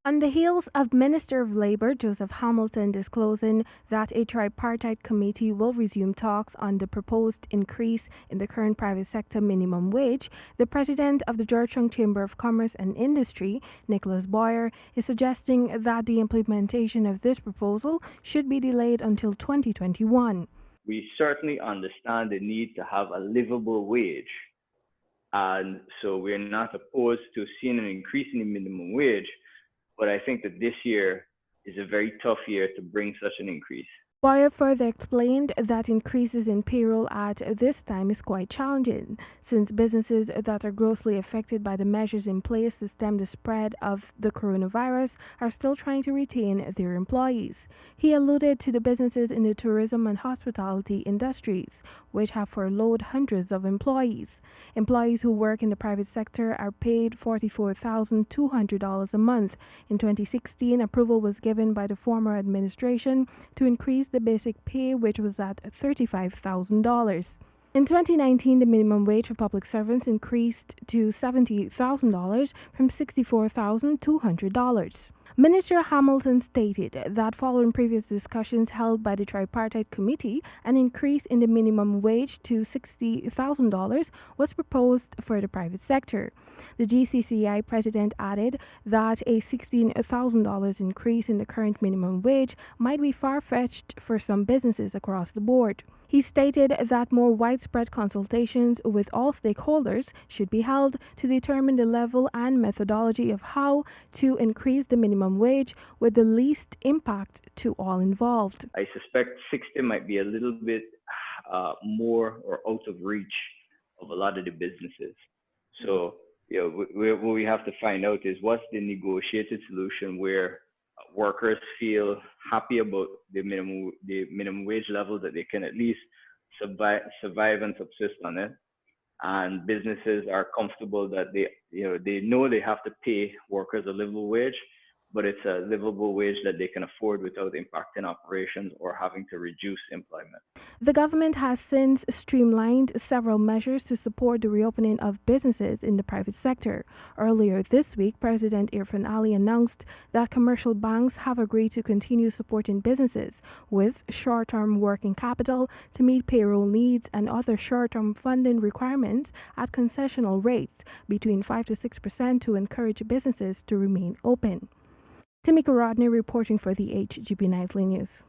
On the heels of Minister of Labour Joseph Hamilton disclosing that a tripartite committee will resume talks on the proposed increase in the current private sector minimum wage, the president of the Georgetown Chamber of Commerce and Industry, Deygoo-Boyer, is suggesting that the implementation of this proposal should be delayed until 2021. We certainly understand the need to have a livable wage. And so we're not opposed to seeing an increase in the minimum wage, but I think that this year is a very tough year to bring such an increase. Boyer further explained that increases in payroll at this time is quite challenging, since businesses that are grossly affected by the measures in place to stem the spread of the coronavirus are still trying to retain their employees. He alluded to the businesses in the tourism and hospitality industries, which have furloughed hundreds of employees. Employees who work in the private sector are paid $44,200 a month. In 2016, approval was given by the former administration to increase the basic pay, which was at $35,000. In 2019, the minimum wage for public servants increased to $70,000 from $64,200. Minister Hamilton stated that following previous discussions held by the tripartite committee, an increase in the minimum wage to $60,000 was proposed for the private sector. The Gcci president added that a $16,000 increase in the current minimum wage might be far-fetched for some businesses across the board. He stated that more widespread consultations with all stakeholders should be held to determine the level and methodology of how to increase the minimum wage with the least impact to all involved. I suspect 60 might be a little bit more or out of reach of a lot of the businesses. So, what we have to find out is what's the negotiated solution where workers feel happy about the minimum wage level, that they can at least survive and subsist on it, and businesses are comfortable that they know they have to pay workers a livable wage, but it's a livable wage that they can afford without impacting operations or having to reduce employment. The government has since streamlined several measures to support the reopening of businesses in the private sector. Earlier this week, President Irfan Ali announced that commercial banks have agreed to continue supporting businesses with short-term working capital to meet payroll needs and other short-term funding requirements at concessional rates between 5 to 6% to encourage businesses to remain open. Temika Rodney reporting for the HGP Nightly News.